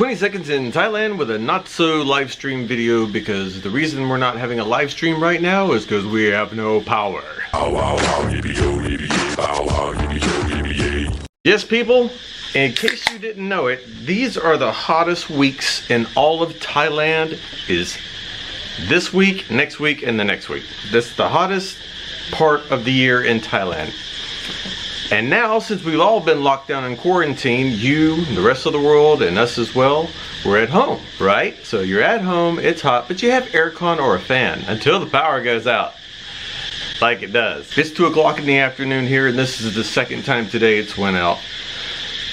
20 seconds in Thailand with a not so live stream video, because the reason we're not having a live stream right now is because we have no power. Yes, people, in case you didn't know it, these are the hottest weeks in all of Thailand. Is this week, next week, and the next week. This is the hottest part of the year in Thailand. And now, since we've all been locked down in quarantine, you, the rest of the world, and us as well, we're at home, right? So you're at home, it's hot, but you have aircon or a fan until the power goes out, like it does. It's 2 o'clock in the afternoon here, and this is the second time today it's went out.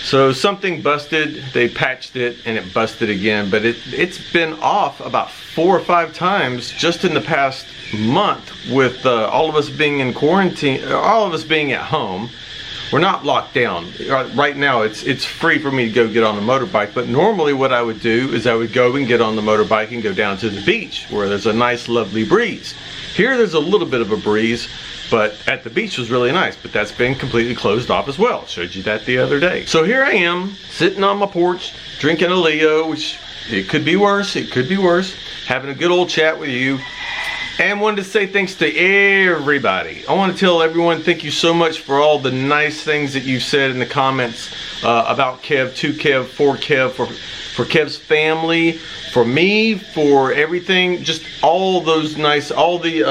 So something busted, they patched it, and it busted again, but it's been off about 4 or 5 times just in the past month, with all of us being in quarantine, all of us being at home. We're not locked down. Right now it's free for me to go get on a motorbike, but normally what I would do is I would go and get on the motorbike and go down to the beach where there's a nice lovely breeze. Here there's a little bit of a breeze, but at the beach was really nice, but that's been completely closed off as well. Showed you that the other day. So here I am, sitting on my porch, drinking a Leo, which it could be worse, having a good old chat with you. And wanted to say thanks to everybody. I want to tell everyone thank you so much for all the nice things that you've said in the comments about Kev, to Kev, for Kev, for Kev's family, for me, for everything. Just all those nice, all the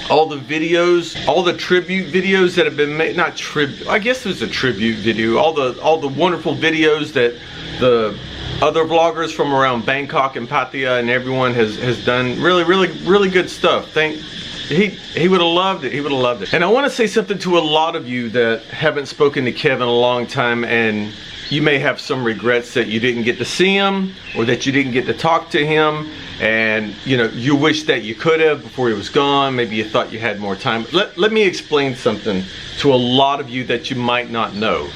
videos, all the tribute videos that have been made. Not tribute, I guess it was a tribute video. All the wonderful videos that the other vloggers from around Bangkok and Pattaya and everyone has done. Really good stuff. He would have loved it. He would have loved it. And I want to say something to a lot of you that haven't spoken to Kev in a long time, and you may have some regrets that you didn't get to see him or that you didn't get to talk to him, and you know, you wish that you could have before he was gone. Maybe you thought you had more time. Let me explain something to a lot of you that you might not know.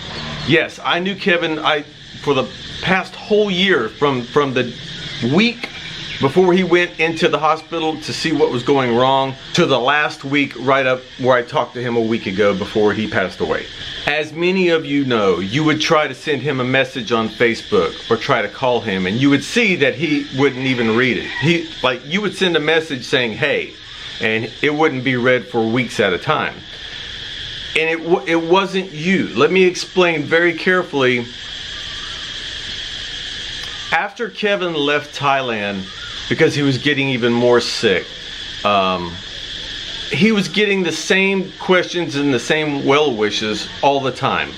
Yes, I knew Kevin for the past whole year, from the week before he went into the hospital to see what was going wrong to the last week right up where I talked to him a week ago before he passed away. As many of you know, you would try to send him a message on Facebook or try to call him, and you would see that he wouldn't even read it. You would send a message saying hey, and it wouldn't be read for weeks at a time. And it wasn't you. Let me explain very carefully. After Kevin left Thailand, because he was getting even more sick, he was getting the same questions and the same well wishes all the time.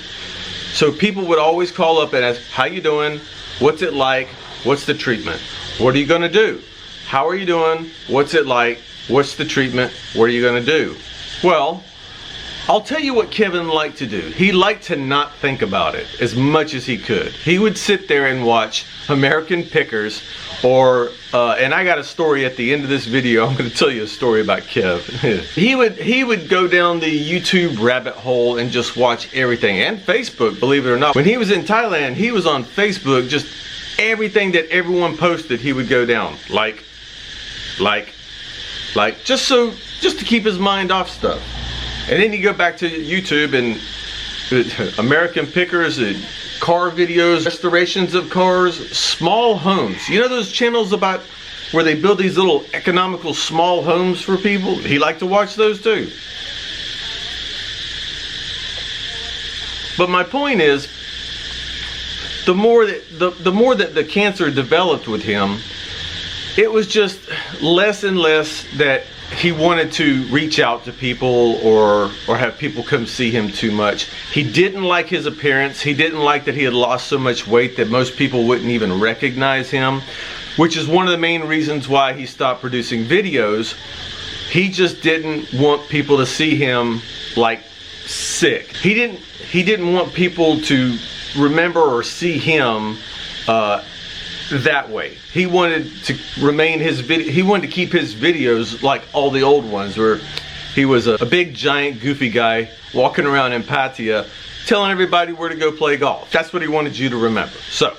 So people would always call up and ask, how you doing? What's it like? What's the treatment? What are you gonna do? How are you doing? What's it like? What's the treatment? What are you gonna do? Well, I'll tell you what Kevin liked to do. He liked to not think about it as much as he could. He would sit there and watch American Pickers, or and I got a story at the end of this video. I'm going to tell you a story about Kev. he would go down the YouTube rabbit hole and just watch everything, and Facebook, believe it or not. When he was in Thailand, he was on Facebook. Just everything that everyone posted, he would go down just to keep his mind off stuff. And then you go back to YouTube and American Pickers, car videos, restorations of cars, small homes. You know those channels about where they build these little economical small homes for people? He liked to watch those too. But my point is, the more that the cancer developed with him, it was just less and less that he wanted to reach out to people or have people come see him too much. He didn't like his appearance. He didn't like that he had lost so much weight that most people wouldn't even recognize him, which is one of the main reasons why he stopped producing videos. He just didn't want people to see him like sick. He didn't want people to remember or see him that way. He wanted to remain he wanted to keep his videos like all the old ones, where he was a big giant goofy guy walking around in Pattaya telling everybody where to go play golf. That's what he wanted you to remember. So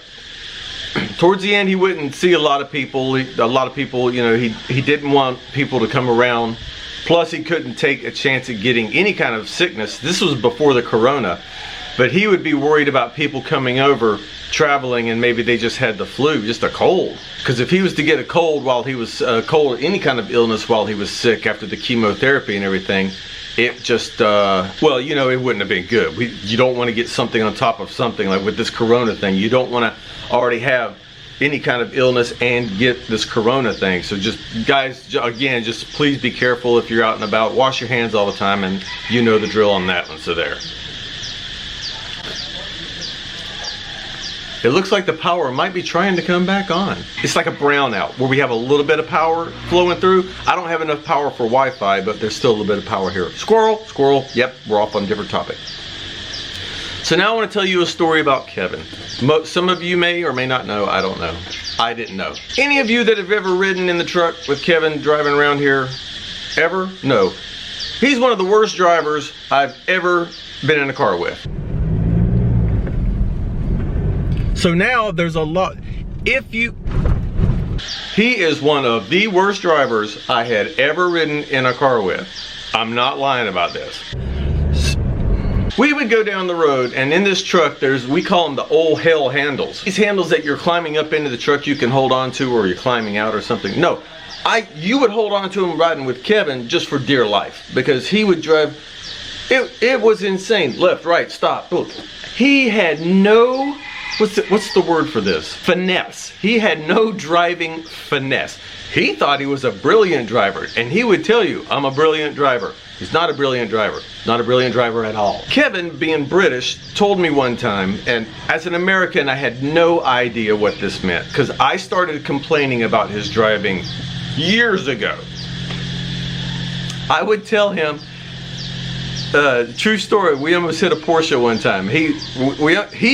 towards the end, he wouldn't see a lot of people. You know, he didn't want people to come around. Plus he couldn't take a chance at getting any kind of sickness. This was before the corona. But he would be worried about people coming over, traveling, and maybe they just had the flu, just a cold. Because if he was to get a cold while he was any kind of illness while he was sick after the chemotherapy and everything, it just, well, you know, it wouldn't have been good. You don't want to get something on top of something, like with this corona thing. You don't want to already have any kind of illness and get this corona thing. So just, guys, again, just please be careful if you're out and about. Wash your hands all the time, and you know the drill on that one. So there. It looks like the power might be trying to come back on. It's like a brownout where we have a little bit of power flowing through. I don't have enough power for Wi-Fi, but there's still a little bit of power here. Squirrel, squirrel. Yep, we're off on a different topic. So now I want to tell you a story about Kevin. Some of you may or may not know. I don't know. I didn't know. Any of you that have ever ridden in the truck with Kevin driving around here? Ever? No. He's one of the worst drivers I've ever been in a car with. So now there's a lot. He is one of the worst drivers I had ever ridden in a car with. I'm not lying about this. We would go down the road, and in this truck we call them the old hell handles. These handles that you're climbing up into the truck you can hold on to, or you're climbing out or something. No, you would hold on to them riding with Kevin just for dear life, because he would drive. It was insane. Left, right, stop. Look, he had no, what's the word for this? Finesse. He had no driving finesse. He thought he was a brilliant driver, and he would tell you, I'm a brilliant driver. He's not a brilliant driver. Not a brilliant driver at all. Kevin, being British, told me one time, and as an American, I had no idea what this meant, because I started complaining about his driving years ago. I would tell him, true story, we almost hit a Porsche one time. He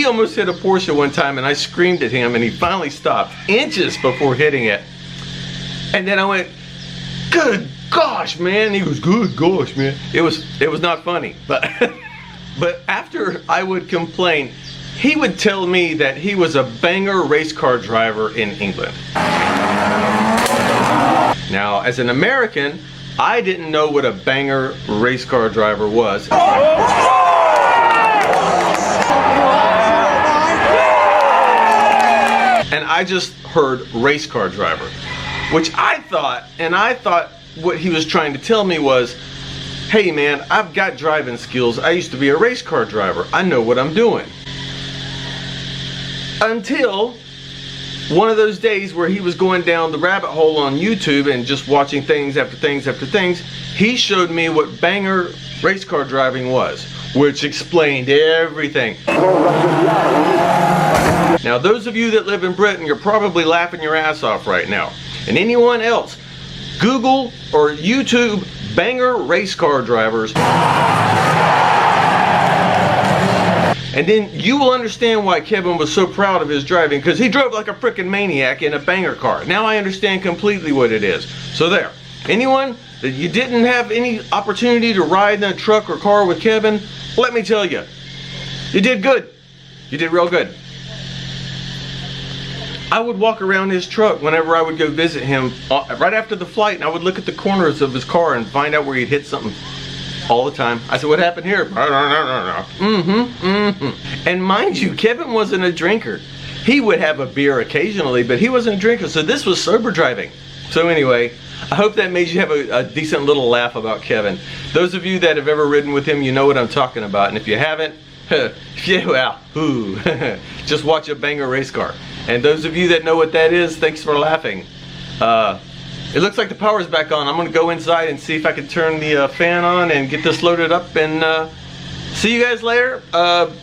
almost hit a Porsche one time, and I screamed at him, and he finally stopped inches before hitting it. And then I went, good gosh, man. He was, good gosh, man. It was not funny, but but after I would complain, he would tell me that he was a banger race car driver in England. Now, as an American, I didn't know what a banger race car driver was. And I just heard race car driver, which I thought what he was trying to tell me was, hey man, I've got driving skills. I used to be a race car driver. I know what I'm doing. Until one of those days where he was going down the rabbit hole on YouTube and just watching things after things after things, he showed me what banger race car driving was, which explained everything. Now, those of you that live in Britain, you're probably laughing your ass off right now. And anyone else, Google or YouTube banger race car drivers, and then you will understand why Kevin was so proud of his driving, because he drove like a freaking maniac in a banger car. Now I understand completely what it is. So there, anyone that you didn't have any opportunity to ride in a truck or car with Kevin, let me tell you, you did good. You did real good. I would walk around his truck whenever I would go visit him right after the flight, and I would look at the corners of his car and find out where he'd hit something all the time. I said, what happened here? And mind you, Kevin wasn't a drinker. He would have a beer occasionally, but he wasn't a drinker, so this was sober driving. So anyway, I hope that made you have a decent little laugh about Kevin. Those of you that have ever ridden with him, you know what I'm talking about, and if you haven't, well, just watch a banger race car. And those of you that know what that is, thanks for laughing. It looks like the power's back on. I'm gonna go inside and see if I can turn the fan on and get this loaded up, and see you guys later.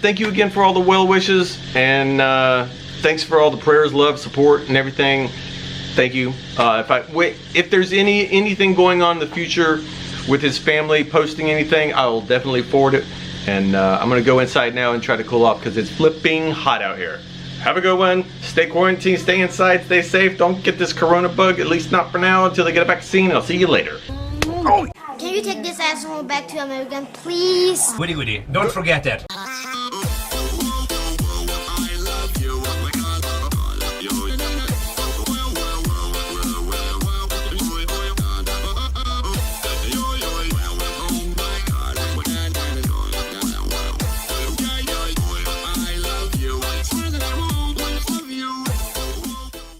Thank you again for all the well wishes, and thanks for all the prayers, love, support, and everything. Thank you. If there's anything going on in the future with his family posting anything, I will definitely forward it. And I'm gonna go inside now and try to cool off because it's flipping hot out here. Have a good one. Stay quarantined, stay inside, stay safe. Don't get this corona bug, at least not for now, until they get a vaccine. I'll see you later. Oh. Can you take this asshole back to America, please? Woody, don't forget that.